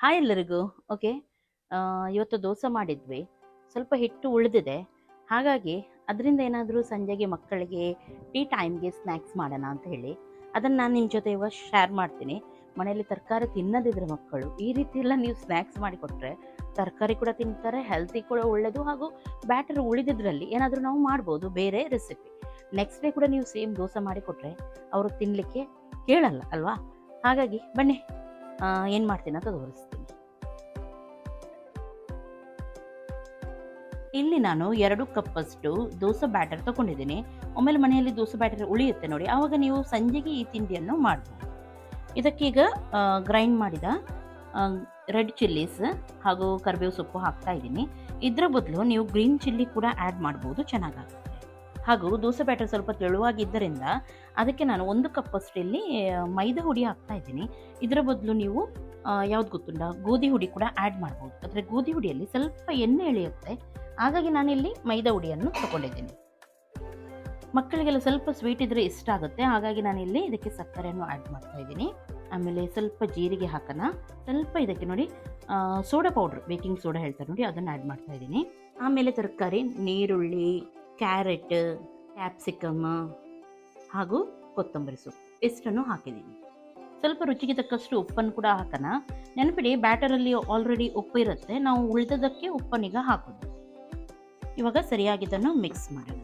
Hi ಎಲ್ಲರಿಗೂ. Okay. ಇವತ್ತು ದೋಸೆ ಮಾಡಿದ್ವಿ. ಸ್ವಲ್ಪ ಹಿಟ್ಟು ಉಳಿದಿದೆ. ಹಾಗಾಗಿ ಅದರಿಂದ ಏನಾದರೂ ಸಂಜೆಗೆ ಮಕ್ಕಳಿಗೆ ಟೀ ಟೈಮ್ಗೆ ಸ್ನ್ಯಾಕ್ಸ್ ಮಾಡೋಣ ಅಂತ ಹೇಳಿ ಅದನ್ನು ನಾನು ನಿಮ್ಮ ಜೊತೆ ಇವಾಗ ಶೇರ್ ಮಾಡ್ತೀನಿ. ಮನೆಯಲ್ಲಿ ತರಕಾರಿ ತಿನ್ನದಿದ್ರೆ ಮಕ್ಕಳು ಈ ರೀತಿ ಎಲ್ಲ ನೀವು ಸ್ನ್ಯಾಕ್ಸ್ ಮಾಡಿಕೊಟ್ರೆ ತರಕಾರಿ ಕೂಡ ತಿಂತಾರೆ, ಹೆಲ್ತಿ ಕೂಡ ಒಳ್ಳೆಯದು, ಹಾಗೂ ಬ್ಯಾಟರ್ ಉಳಿದಿದ್ರಲ್ಲಿ ಏನಾದರೂ ನಾವು ಮಾಡ್ಬೋದು ಬೇರೆ ರೆಸಿಪಿ. ನೆಕ್ಸ್ಟ್ ಡೇ ಕೂಡ ನೀವು ಸೇಮ್ ದೋಸೆ ಮಾಡಿಕೊಟ್ರೆ ಅವರು ತಿನ್ನಲಿಕ್ಕೆ ಕೇಳಲ್ಲ ಅಲ್ವಾ? ಹಾಗಾಗಿ ಬನ್ನಿ ಏನು ಮಾಡ್ತೀನಿ ಅಂತ ತೋರಿಸ್ತೀನಿ. ಇಲ್ಲಿ ನಾನು 2 ಕಪ್ಪಷ್ಟು ದೋಸೆ ಬ್ಯಾಟರ್ ತಗೊಂಡಿದ್ದೀನಿ. ಆಮೇಲೆ ಮನೆಯಲ್ಲಿ ದೋಸೆ ಬ್ಯಾಟರ್ ಉಳಿಯುತ್ತೆ ನೋಡಿ, ಆವಾಗ ನೀವು ಸಂಜೆಗೆ ಈ ತಿಂಡಿಯನ್ನು ಮಾಡ್ಬೋದು. ಇದಕ್ಕೀಗ ಗ್ರೈಂಡ್ ಮಾಡಿದ ರೆಡ್ ಚಿಲ್ಲೀಸ್ ಹಾಗೂ ಕರಿಬೇವು ಸೊಪ್ಪು ಹಾಕ್ತಾ ಇದ್ದೀನಿ. ಇದರ ಬದಲು ನೀವು ಗ್ರೀನ್ ಚಿಲ್ಲಿ ಕೂಡ ಆ್ಯಡ್ ಮಾಡ್ಬೋದು, ಚೆನ್ನಾಗಾಗುತ್ತೆ. ಹಾಗೂ ದೋಸೆ ಬ್ಯಾಟರ್ ಸ್ವಲ್ಪ ತೆಳುವಾಗಿದ್ದರಿಂದ ಅದಕ್ಕೆ ನಾನು 1 ಕಪ್ಪಷ್ಟು ಇಲ್ಲಿ ಮೈದಾ ಹುಡಿ ಹಾಕ್ತಾ ಇದ್ದೀನಿ. ಇದರ ಬದಲು ನೀವು ಯಾವ್ದು ಗೊತ್ತುಂಟ, ಗೋಧಿ ಹುಡಿ ಕೂಡ ಆ್ಯಡ್ ಮಾಡ್ಬೋದು. ಆದರೆ ಗೋಧಿ ಹುಡಿಯಲ್ಲಿ ಸ್ವಲ್ಪ ಎಣ್ಣೆ ಎಳೆಯುತ್ತೆ, ಹಾಗಾಗಿ ನಾನಿಲ್ಲಿ ಮೈದಾ ಹುಡಿಯನ್ನು ತಗೊಂಡಿದ್ದೀನಿ. ಮಕ್ಕಳಿಗೆಲ್ಲ ಸ್ವಲ್ಪ ಸ್ವೀಟ್ ಇದ್ರೆ ಇಷ್ಟ ಆಗುತ್ತೆ, ಹಾಗಾಗಿ ನಾನಿಲ್ಲಿ ಇದಕ್ಕೆ ಸಕ್ಕರೆಯನ್ನು ಆ್ಯಡ್ ಮಾಡ್ತಾ ಇದ್ದೀನಿ. ಆಮೇಲೆ ಸ್ವಲ್ಪ ಜೀರಿಗೆ ಹಾಕೋಣ. ಸ್ವಲ್ಪ ಇದಕ್ಕೆ ನೋಡಿ ಸೋಡಾ ಪೌಡ್ರ್, ಬೇಕಿಂಗ್ ಸೋಡಾ ಹೇಳ್ತಾರೆ ನೋಡಿ, ಅದನ್ನು ಆ್ಯಡ್ ಮಾಡ್ತಾ ಇದ್ದೀನಿ. ಆಮೇಲೆ ತರಕಾರಿ ನೀರುಳ್ಳಿ, ಕ್ಯಾರೆಟ್, ಕ್ಯಾಪ್ಸಿಕಮ್ ಹಾಗೂ ಕೊತ್ತಂಬರಿ ಸೊಪ್ಪು ಇಷ್ಟನ್ನು ಹಾಕಿದ್ದೀನಿ. ಸ್ವಲ್ಪ ರುಚಿಗೆ ತಕ್ಕಷ್ಟು ಉಪ್ಪನ್ನು ಕೂಡ ಹಾಕೋಣ. ನೆನಪಿಡಿ, ಬ್ಯಾಟರಲ್ಲಿ ಆಲ್ರೆಡಿ ಉಪ್ಪು ಇರುತ್ತೆ, ನಾವು ಉಳಿದದಕ್ಕೆ ಉಪ್ಪನ್ನೀಗ ಹಾಕೋದು. ಇವಾಗ ಸರಿಯಾಗಿದ್ದನ್ನು ಮಿಕ್ಸ್ ಮಾಡೋಣ.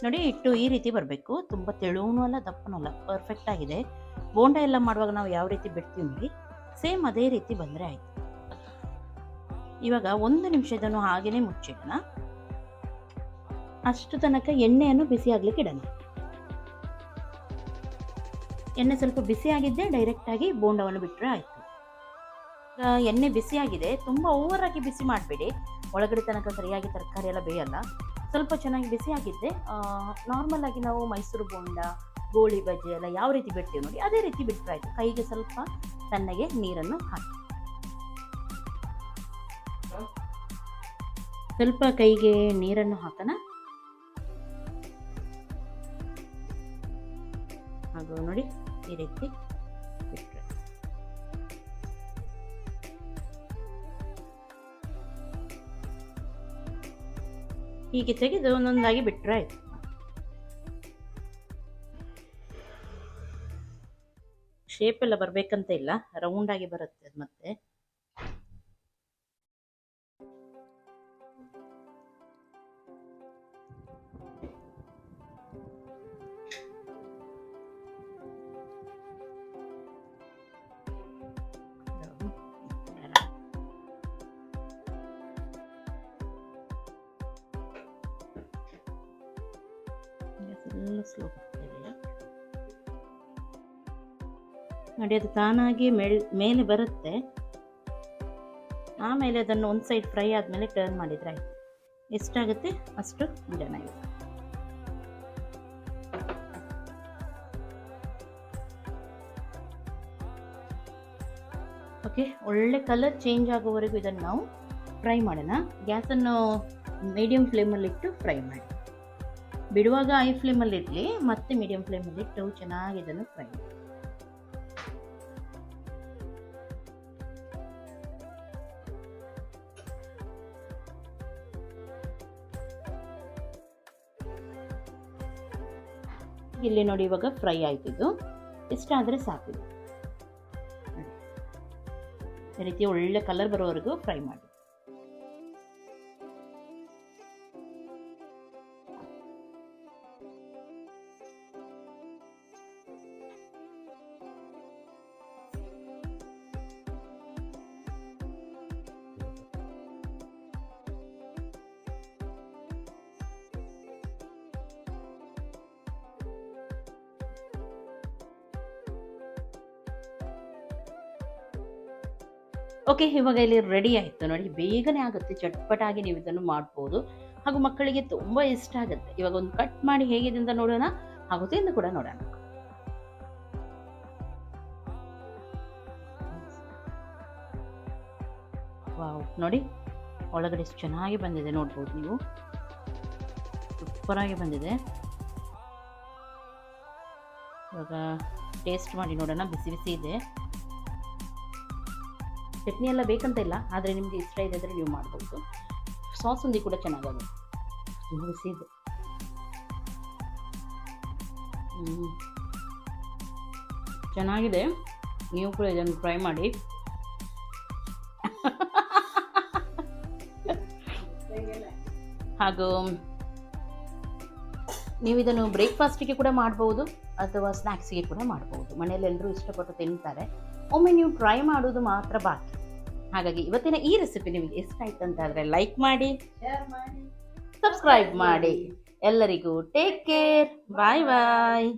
ನೋಡಿ, ಹಿಟ್ಟು ಈ ರೀತಿ ಬರಬೇಕು. ತುಂಬ ತೆಳುವೂ ಅಲ್ಲ, ದಪ್ಪನೂ ಅಲ್ಲ, ಪರ್ಫೆಕ್ಟ್ ಆಗಿದೆ. ಬೋಂಡ ಎಲ್ಲ ಮಾಡುವಾಗ ನಾವು ಯಾವ ರೀತಿ ಬಿಡ್ತೀವಿ ನೋಡಿ, ಸೇಮ್ ಅದೇ ರೀತಿ ಬಂದರೆ ಆಯಿತು. ಇವಾಗ 1 ನಿಮಿಷ ಇದನ್ನು ಹಾಗೆಯೇ ಮುಚ್ಚಿಡೋಣ. ಅಷ್ಟು ತನಕ ಎಣ್ಣೆಯನ್ನು ಬಿಸಿ ಆಗ್ಲಿಕ್ಕೆ ಇಡೋಣ. ಎಣ್ಣೆ ಸ್ವಲ್ಪ ಬಿಸಿಯಾಗಿದ್ದರೆ ಡೈರೆಕ್ಟಾಗಿ ಬೋಂಡವನ್ನು ಬಿಟ್ಟರೆ ಆಯಿತು. ಎಣ್ಣೆ ಬಿಸಿಯಾಗಿದೆ, ತುಂಬ ಓವರಾಗಿ ಬಿಸಿ ಮಾಡಬೇಡಿ, ಒಳಗಡೆ ತನಕ ಸರಿಯಾಗಿ ತರಕಾರಿ ಎಲ್ಲ ಬೇಯಲ್ಲ. ಸ್ವಲ್ಪ ಚೆನ್ನಾಗಿ ಬಿಸಿಯಾಗಿದ್ದೆ ನಾರ್ಮಲ್ ಆಗಿ ನಾವು ಮೈಸೂರು ಬೋಂಡ, ಗೋಳಿ ಬಜ್ಜಿ ಎಲ್ಲ ಯಾವ ರೀತಿ ಬಿಡ್ತೀವಿ ನೋಡಿ, ಅದೇ ರೀತಿ ಬಿಟ್ಟರೆ ಆಯಿತು. ಕೈಗೆ ಸ್ವಲ್ಪ ತಣ್ಣಗೆ ನೀರನ್ನು ಹಾಕಿ, ಸ್ವಲ್ಪ ಕೈಗೆ ನೀರನ್ನು ಹಾಕೋಣ. ಹಾಗೂ ನೋಡಿ ಈ ರೀತಿ ಬಿಟ್ಟರೆ ಹೀಗೆ ತೆಗೆದು ಒಂದೊಂದಾಗಿ ಬಿಟ್ಟರೆ ಆಯಿತು. ಶೇಪ್ ಎಲ್ಲ ಬರಬೇಕಂತ ಇಲ್ಲ, ರೌಂಡಾಗಿ ಬರುತ್ತೆ ಅದು ಮತ್ತೆ. ಸ್ಲೋ ನೋಡಿ, ಅದು ತಾನಾಗಿ ಮೇಲೆ ಬರುತ್ತೆ. ಆಮೇಲೆ ಅದನ್ನು ಒಂದು ಸೈಡ್ ಫ್ರೈ ಆದಮೇಲೆ ಟರ್ನ್ ಮಾಡಿದರೆ ಆಯಿತು. ಎಷ್ಟಾಗುತ್ತೆ ಅಷ್ಟು ಇಡೋಣ. ಓಕೆ, ಒಳ್ಳೆ ಕಲರ್ ಚೇಂಜ್ ಆಗೋವರೆಗೂ ಇದನ್ನು ನಾವು ಫ್ರೈ ಮಾಡೋಣ. ಗ್ಯಾಸನ್ನು ಮೀಡಿಯಂ ಫ್ಲೇಮಲ್ಲಿಟ್ಟು ಫ್ರೈ ಮಾಡಿ. ಬಿಡುವಾಗ ಹೈ ಫ್ಲೇಮಲ್ಲಿ ಇರಲಿ, ಮತ್ತೆ ಮೀಡಿಯಂ ಫ್ಲೇಮಲ್ಲಿ ಇಟ್ಟು ಚೆನ್ನಾಗಿ ಇದನ್ನು ಫ್ರೈ ಮಾಡಿ. ಇಲ್ಲಿ ನೋಡಿ, ಇವಾಗ ಫ್ರೈ ಆಯ್ತಿದ್ದು, ಇಷ್ಟಾದರೆ ಸಾಕಿದೆ. ಈ ರೀತಿ ಒಳ್ಳೆ ಕಲರ್ ಬರೋವರೆಗೂ ಫ್ರೈ ಮಾಡಿ. ಓಕೆ, ಇವಾಗ ಇಲ್ಲಿ ರೆಡಿ ಆಯಿತು ನೋಡಿ. ಬೇಗನೆ ಆಗುತ್ತೆ, ಚಟ್ಪಟಾಗಿ ನೀವು ಇದನ್ನು ಮಾಡ್ಬೋದು, ಹಾಗೂ ಮಕ್ಕಳಿಗೆ ತುಂಬ ಇಷ್ಟ ಆಗುತ್ತೆ. ಇವಾಗ ಒಂದು ಕಟ್ ಮಾಡಿ ಹೇಗಿದೆ ಅಂತ ನೋಡೋಣ, ಹಾಗೂ ತಿಂದು ಕೂಡ ನೋಡೋಣ. ವಾವ್, ನೋಡಿ ಒಳಗಡೆ ಎಷ್ಟು ಚೆನ್ನಾಗಿ ಬಂದಿದೆ ನೋಡ್ಬೋದು ನೀವು, ಸೂಪರಾಗಿ ಬಂದಿದೆ. ಇವಾಗ ಟೇಸ್ಟ್ ಮಾಡಿ ನೋಡೋಣ. ಬಿಸಿ ಬಿಸಿ ಇದೆ. ಚಟ್ನಿ ಎಲ್ಲ ಬೇಕಂತ ಇಲ್ಲ, ಆದರೆ ನಿಮಗೆ ಇಷ್ಟ ಇದ್ದರೆ ನೀವು ಮಾಡ್ಬೋದು. ಸಾಸ್ ಒಂದಿ ಕೂಡ ಚೆನ್ನಾಗಾಗುತ್ತೆ. ತುಂಬ ಬಿಸಿ ಇದೆ. ಚೆನ್ನಾಗಿದೆ. ನೀವು ಕೂಡ ಇದನ್ನು ಟ್ರೈ ಮಾಡಿ. ಹಾಗೂ ನೀವು ಇದನ್ನು ಬ್ರೇಕ್ಫಾಸ್ಟಿಗೆ ಕೂಡ ಮಾಡ್ಬೋದು ಅಥವಾ ಸ್ನ್ಯಾಕ್ಸಿಗೆ ಕೂಡ ಮಾಡ್ಬೋದು. ಮನೆಯಲ್ಲಿ ಎಲ್ಲರೂ ಇಷ್ಟಪಟ್ಟು ತಿಂತಾರೆ. ಒಮ್ಮೆ ನೀವು ಟ್ರೈ ಮಾಡೋದು ಮಾತ್ರ ಬಾಕಿ. ಹಾಗಾಗಿ ಇವತ್ತಿನ ಈ ರೆಸಿಪಿ ನಿಮಗೆ ಇಷ್ಟ ಆಯ್ತು ಅಂತ ಆದರೆ ಲೈಕ್ ಮಾಡಿ, ಶೇರ್ ಮಾಡಿ, ಸಬ್ಸ್ಕ್ರೈಬ್ ಮಾಡಿ. ಎಲ್ಲರಿಗೂ ಟೇಕ್ ಕೇರ್. ಬಾಯ್ ಬಾಯ್.